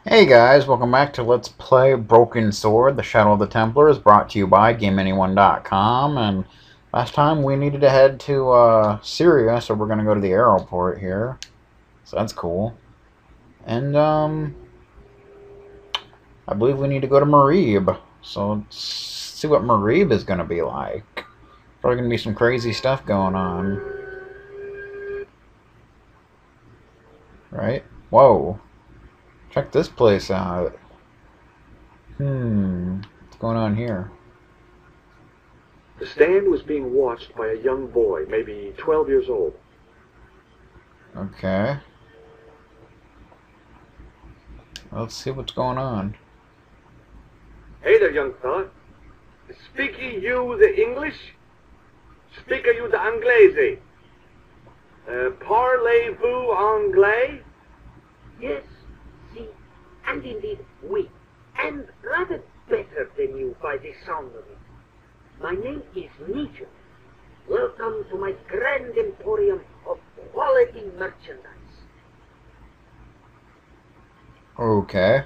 Hey guys, welcome back to Let's Play Broken Sword, The Shadow of the Templars, brought to you by GameAnyone.com. And last time we needed to head to Syria, so we're going to go to the airport here. So that's cool. And I believe we need to go to Marib. So let's see what Marib is going to be like. Probably going to be some crazy stuff going on. Right? Whoa. Check this place out. What's going on here? The stand was being watched by a young boy, maybe 12 years old. Okay. Let's see what's going on. Hey there, young fella. Speaky you the English? Speak you the Anglese? Parlez-vous anglais? Yes, see, and indeed we, and rather better than you by the sound of it. My name is Nietzsche. Welcome to my grand emporium of quality merchandise. Okay.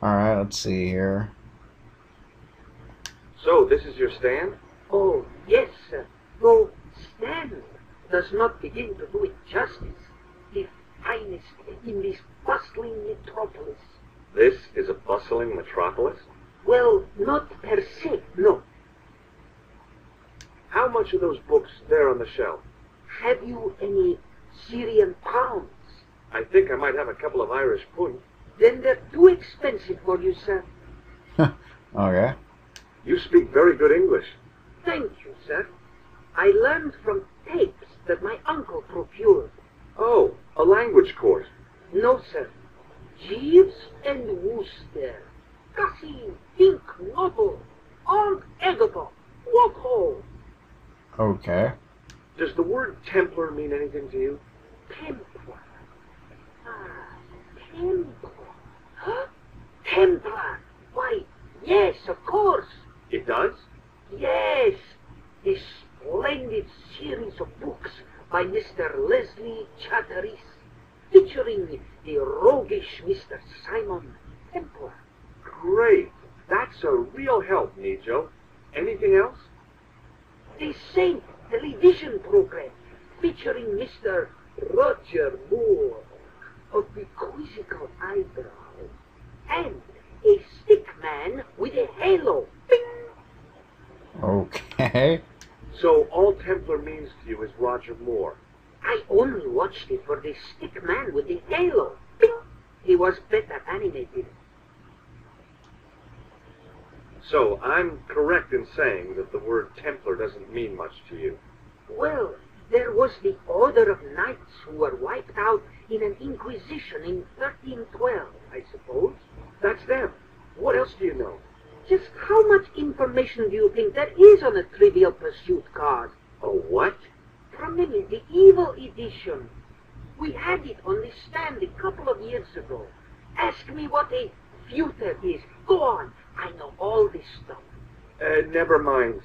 Alright, let's see here. So, this is your stand? Oh, yes, sir. Though stand does not begin to do it justice. The finest in this bustling metropolis. This is a bustling metropolis? Well, not per se, no. How much are those books there on the shelf? Have you any Syrian pounds? I think I might have a couple of Irish pund. Then they're too expensive for you, sir. Okay. You speak very good English. Thank you, sir. I learned from tapes that my uncle procured. Oh, a language course. No, sir. Jeeves and Wooster. Cassie, Pink Novel. Old Agathon. Walk Okay. Does the word Templar mean anything to you? Templar. Ah, Templar. Huh? Templar. Why, yes, of course. It does? Yes. A splendid series of books by Mr. Leslie Chatteris, featuring the roguish Mr. Simon Templar. Great. That's a real help, Nijo. Anything else? The same television program featuring Mr. Roger Moore of the quizzical eyebrow and a stick man with a halo. Bing! Okay. So all Templar means to you is Roger Moore. I only watched it for the stick man with the halo. Bing! He was better animated. So I'm correct in saying that the word Templar doesn't mean much to you. Well, there was the Order of Knights who were wiped out in an Inquisition in 1312, I suppose. That's them. What else do you know? Just how much information do you think there is on a Trivial Pursuit card? A what? From the Evil Edition. We had it on the stand a couple of years ago. Ask me what a feuter is. Go on. I know all this stuff. Never mind.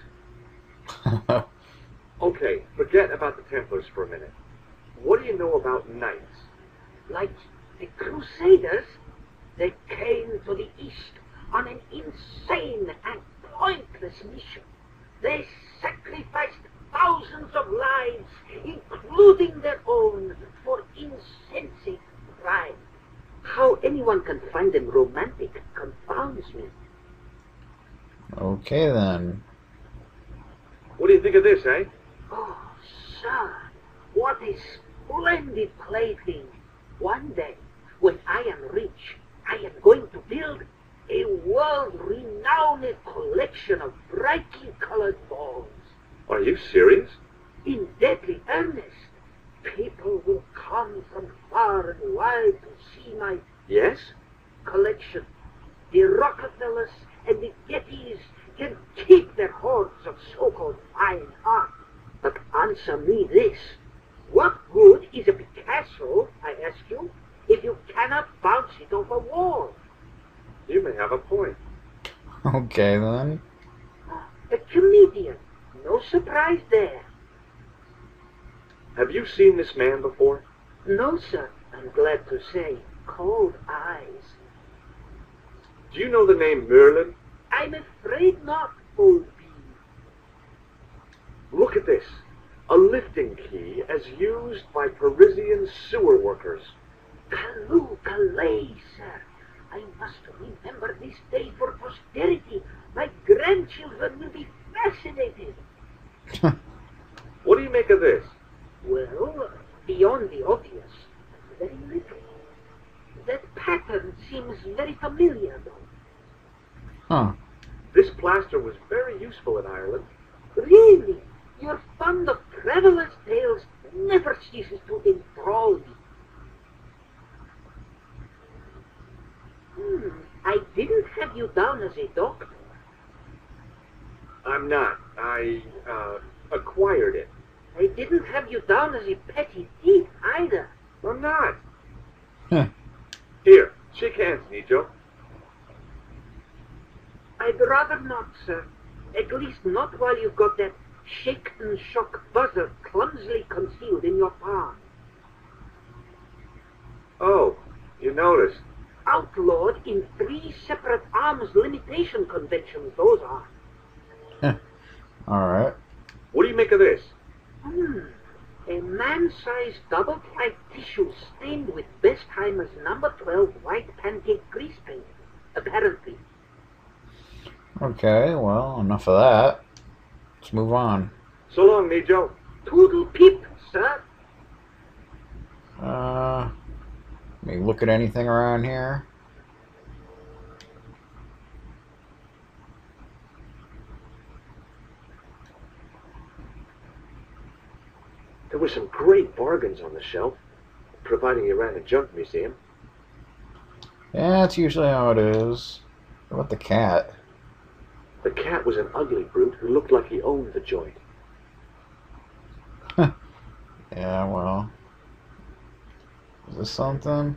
Okay, forget about the Templars for a minute. What do you know about knights? Like the Crusaders, they came to the East on an insane and pointless mission. They sacrificed thousands of lives, including their own, for insensate pride. How anyone can find them romantic confounds me. Okay then. What do you think of this, eh? Oh, sir, what a splendid plaything. One day, when I am rich, I am going to build a world-renowned collection of brightly colored balls. Are you serious? In deadly earnest, people will come from far and wide to see my Yes? collection. The Rockefellers and the Gettys can keep their hoards of so-called fine art. But answer me this. What good is a Picasso, I ask you, if you cannot bounce it off a wall? You may have a point. Okay then. A comedian. No surprise there. Have you seen this man before? No, sir, I'm glad to say. cold eyes. Do you know the name Merlin? I'm afraid not, old bee. Look at this. A lifting key as used by Parisian sewer workers. Callooh, Calais, sir. I must remember this day for posterity. My grandchildren will be fascinated. What do you make of this? Well, beyond the obvious, very little. That pattern seems very familiar, though. Huh. This plaster was very useful in Ireland. Really, your fund of travelers' tales never ceases to enthrall me. I didn't have you down as a doctor. I'm not. I acquired it. I didn't have you down as a petty thief either. I'm not. Huh. Here, shake hands, Nijo. I'd rather not, sir. At least not while you've got that shake and shock buzzer clumsily concealed in your palm. Oh, you noticed. Outlawed in 3 separate arms limitation conventions, those are. Alright. What do you make of this? A man-sized double-ply tissue stained with Bestheimer's number 12 white pancake grease paint, apparently. Okay, well, enough of that. Let's move on. So long, Nijo. Toodle pip, sir. Let me look at anything around here. There were some great bargains on the shelf, providing you ran a junk museum. Yeah, that's usually how it is. What about the cat? The cat was an ugly brute who looked like he owned the joint. Yeah, well. Is this something?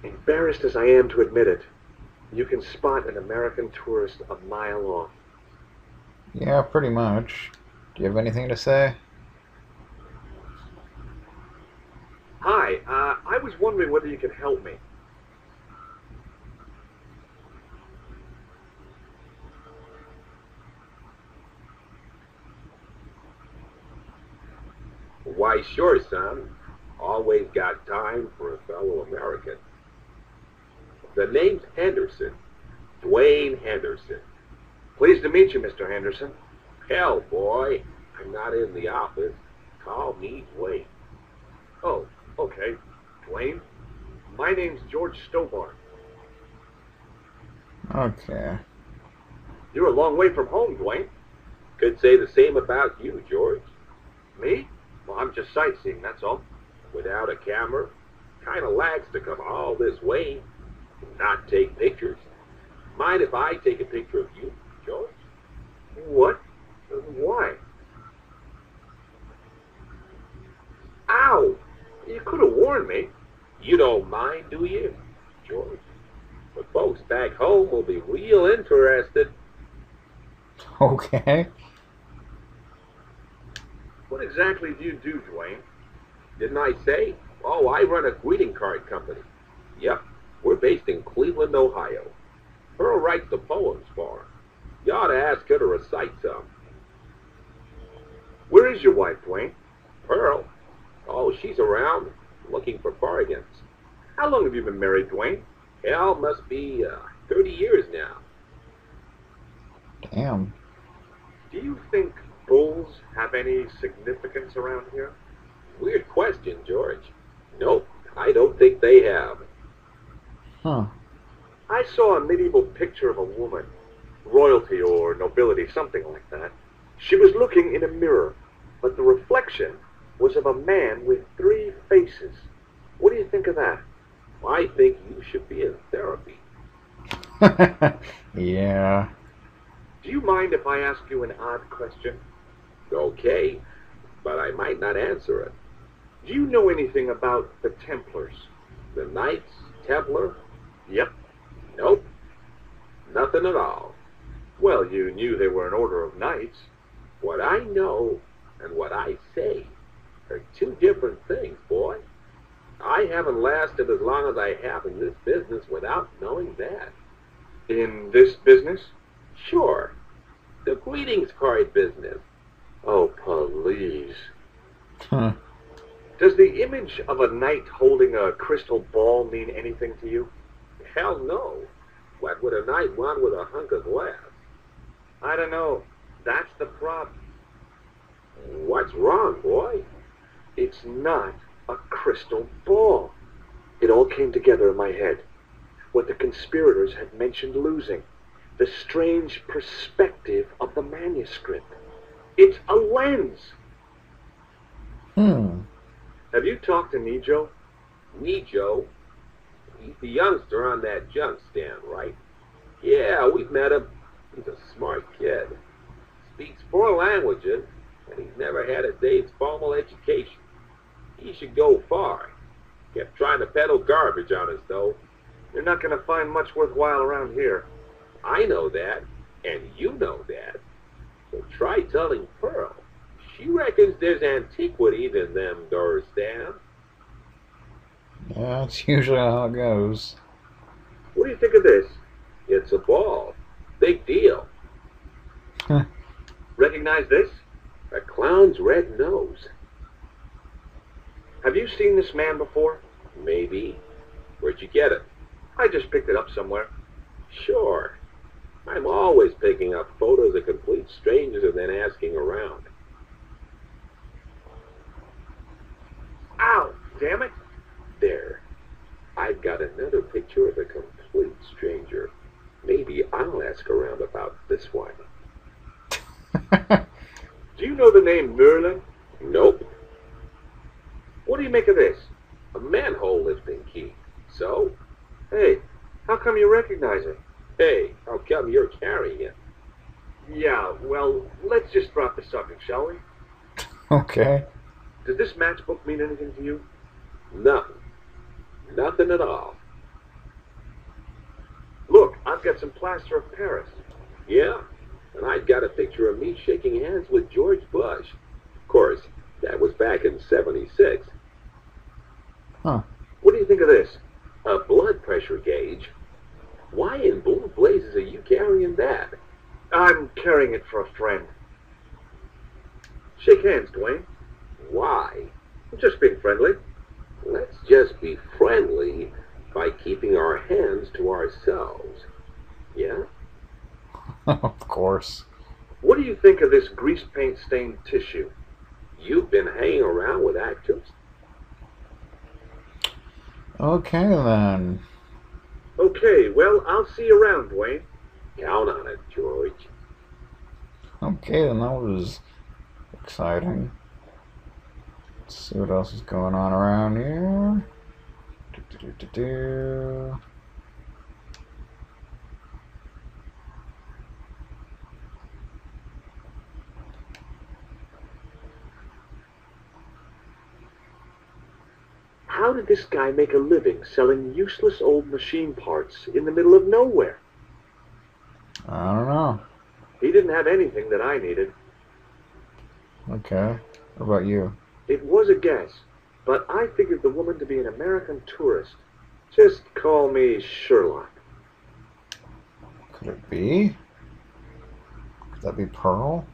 Embarrassed as I am to admit it, you can spot an American tourist a mile off. Yeah, pretty much. Do you have anything to say? Hi, I was wondering whether you could help me. Why, sure, son. Always got time for a fellow American. The name's Henderson. Dwayne Henderson. Pleased to meet you, Mr. Henderson. Hell, boy, I'm not in the office. Call me Dwayne. Oh, okay. Dwayne? My name's George Stobar. Okay. You're a long way from home, Dwayne. Could say the same about you, George. Me? Well, I'm just sightseeing, that's all. Without a camera, kinda lags to come all this way. Not take pictures. Mind if I take a picture of you, George? What? Why? Ow! You could have warned me. You don't mind, do you, George? But folks back home will be real interested. Okay. What exactly do you do, Dwayne? Didn't I say? Oh, I run a greeting card company. Yep, we're based in Cleveland, Ohio. Pearl writes the poems for her. You ought to ask her to recite some. Where is your wife, Dwayne? Pearl? Oh, she's around, looking for bargains. How long have you been married, Dwayne? Hell, must be 30 years now. Damn. Do you think bulls have any significance around here? Weird question, George. Nope, I don't think they have. Huh. I saw a medieval picture of a woman, royalty or nobility, something like that. She was looking in a mirror, but the reflection was of a man with 3 faces. What do you think of that? I think you should be in therapy. Yeah. Do you mind if I ask you an odd question? Okay, but I might not answer it. Do you know anything about the Templars? The Knights Templar? Yep. Nope. Nothing at all. Well, you knew they were an order of knights. What I know and what I say two different things, boy. I haven't lasted as long as I have in this business without knowing that. In this business? Sure. The greetings card business. Oh, please. Huh. Does the image of a knight holding a crystal ball mean anything to you? Hell no. What would a knight want with a hunk of glass? I don't know. That's the problem. What's wrong, boy? It's not a crystal ball. It all came together in my head. What the conspirators had mentioned losing. The strange perspective of the manuscript. It's a lens. Have you talked to Nijo? Nijo? He's the youngster on that junk stand, right? Yeah, we've met him. He's a smart kid. Speaks 4 languages, and he's never had a day's formal education. He should go far. Kept trying to peddle garbage on us, though. You're not going to find much worthwhile around here. I know that, and you know that. So try telling Pearl. She reckons there's antiquities in them door stands. Yeah, that's usually how it goes. What do you think of this? It's a ball. Big deal. Recognize this? A clown's red nose. Have you seen this man before? Maybe. Where'd you get it? I just picked it up somewhere. Sure. I'm always picking up photos of complete strangers and then asking around. Ow! Damn it! There. I've got another picture of a complete stranger. Maybe I'll ask around about this one. Do you know the name Merlin? Nope. What do you make of this? A manhole lifting key. So? Hey, how come you recognize it? Hey, how come you're carrying it? Yeah, well, let's just drop the subject, shall we? Okay. Does this matchbook mean anything to you? Nothing. Nothing at all. Look, I've got some plaster of Paris. Yeah, and I've got a picture of me shaking hands with George Bush. Of course, that was back in '76. Huh. What do you think of this? A blood pressure gauge? Why in blue blazes are you carrying that? I'm carrying it for a friend. Shake hands, Dwayne. Why? I'm just being friendly. Let's just be friendly by keeping our hands to ourselves. Yeah? Of course. What do you think of this grease paint stained tissue? You've been hanging around with actors? Okay then. Okay, well, I'll see you around, Dwayne. Count on it, George. Okay then, that was exciting. Let's see what else is going on around here. Do-do-do-do-do. How did this guy make a living selling useless old machine parts in the middle of nowhere? I don't know. He didn't have anything that I needed. Okay. What about you? It was a guess, but I figured the woman to be an American tourist. Just call me Sherlock. Could it be? Could that be Pearl?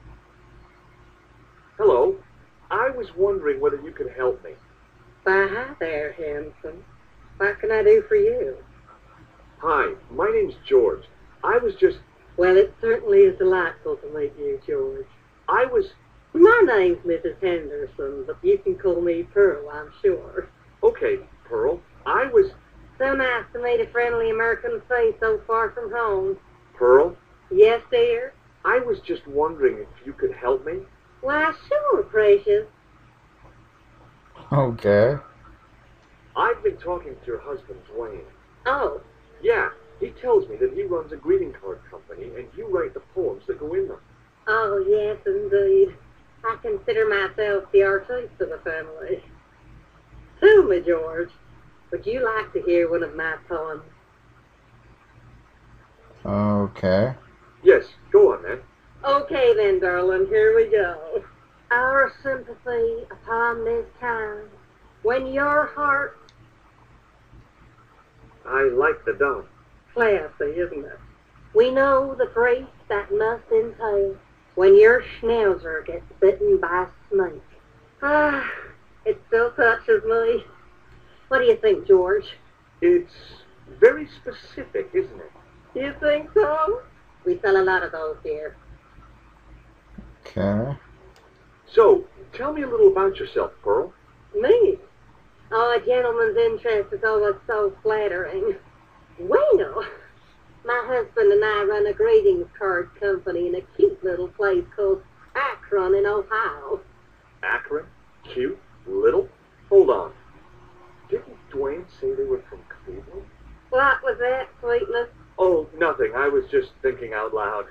Hello. I was wondering whether you could help me. Why, hi there, handsome. What can I do for you? Hi, my name's George. I was just... Well, it certainly is delightful to meet you, George. I was... My name's Mrs. Henderson, but you can call me Pearl, I'm sure. Okay, Pearl. I was... So nice to meet a friendly American face so far from home. Pearl? Yes, dear? I was just wondering if you could help me. Why, sure, precious. Okay. I've been talking to your husband, Dwayne. Oh, Yeah, he tells me that he runs a greeting card company and you write the poems that go in them. oh, yes, indeed. I consider myself the artiste of the family. Tell me, George, would you like to hear one of my poems? Okay. Yes, go on then. Okay then, darling, here we go. our sympathy upon this time, when your heart... I like the dog. Classy, isn't it? We know the grief that must entail when your schnauzer gets bitten by a snake. Ah, it still touches me. What do you think, George? It's very specific, isn't it? You think so? We sell a lot of those here. Okay. So, tell me a little about yourself, Pearl. Me? Oh, a gentleman's interest is always so flattering. Well, my husband and I run a greetings card company in a cute little place called Akron in Ohio. Akron? Cute? Little? Hold on. Didn't Dwayne say they were from Cleveland? What was that, sweetness? Oh, nothing. I was just thinking out loud.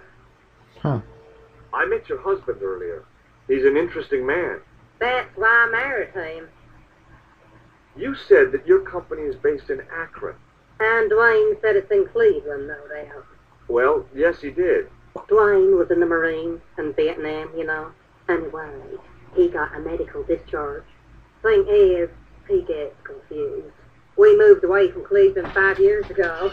Huh. I met your husband earlier. He's an interesting man. That's why I married him. You said that your company is based in Akron. And Dwayne said it's in Cleveland, no doubt. Well, yes, he did. Dwayne was in the Marines in Vietnam, you know. Anyway, he got a medical discharge. Thing is, he gets confused. We moved away from Cleveland 5 years ago.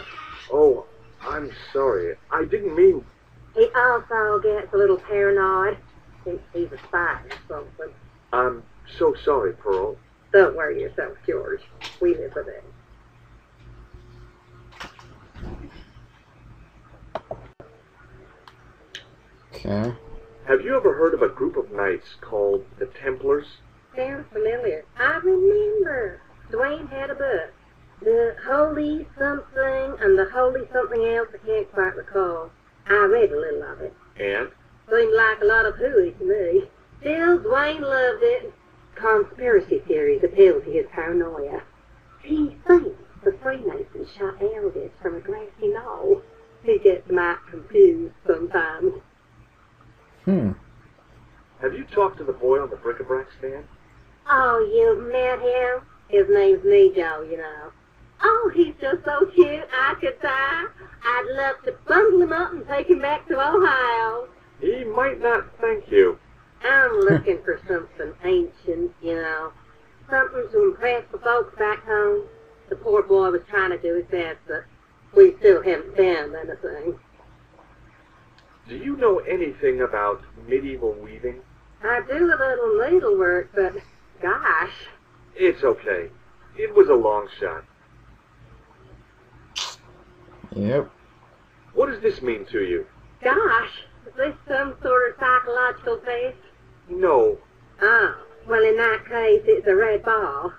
Oh, I'm sorry. I didn't mean... He also gets a little paranoid. Thinks he's a spy or something. I'm so sorry, Pearl. Don't worry yourself, George. We live with it. Okay. Have you ever heard of a group of knights called the Templars? Sounds familiar. I remember. Dwayne had a book. The Holy Something and the Holy Something Else, I can't quite recall. I read a little of it. And? Seemed like a lot of hooey to me. Still, Dwayne loved it. Conspiracy theories appeal to his paranoia. He thinks the Freemasons shot Elvis from a grassy knoll. He gets mighty confused sometimes. Have you talked to the boy on the bric-a-brac stand? Oh, you've met him? His name's Nejo, you know. Oh, he's just so cute, I could die. I'd love to bundle him up and take him back to Ohio. He might not thank you. I'm looking for something ancient, you know. Something to impress the folks back home. The poor boy was trying to do his best, but we still haven't found anything. Do you know anything about medieval weaving? I do a little needlework, but gosh. It's okay. It was a long shot. Yep. What does this mean to you? Gosh, is this some sort of psychological test? No. Oh, well in that case it's a red ball.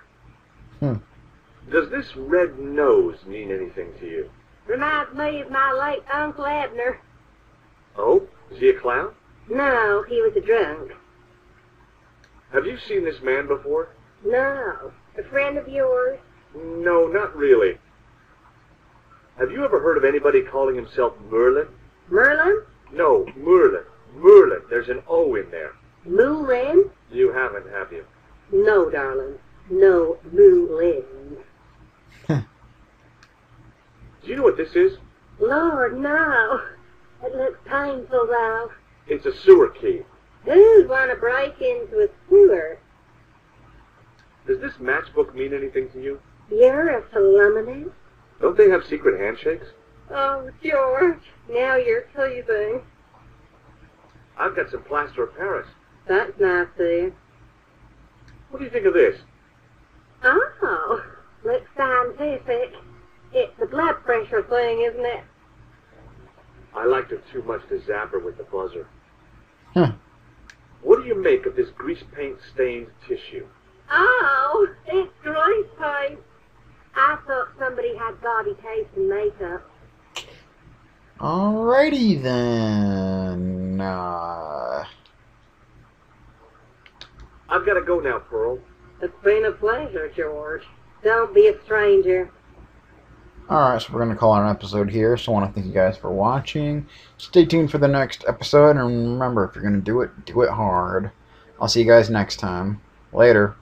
Does this red nose mean anything to you? Reminds me of my late Uncle Abner. Oh? Is he a clown? No, he was a drunk. Have you seen this man before? No. A friend of yours? No, not really. Have you ever heard of anybody calling himself Merlin? Merlin? No, Merlin. Merlin. There's an O in there. Moulin? You haven't, have you? No, darling. No Moulin. Do you know what this is? Lord, no. It looks painful, though. It's a sewer key. Who'd want to break into a sewer? Does this matchbook mean anything to you? You're a phenomenon. Don't they have secret handshakes? Oh, George, now you're teasing. I've got some plaster of Paris. That's nice, dear. What do you think of this? Oh, looks scientific. It's the blood pressure thing, isn't it? I liked her too much to zap her with the buzzer. Huh. What do you make of this grease paint stained tissue? Oh, it's grease paint. I thought somebody had body taste and makeup. Alrighty then. I've got to go now, Pearl. It's been a pleasure, George. Don't be a stranger. Alright, so we're going to call it an episode here. So I want to thank you guys for watching. Stay tuned for the next episode. And remember, if you're going to do it hard. I'll see you guys next time. Later.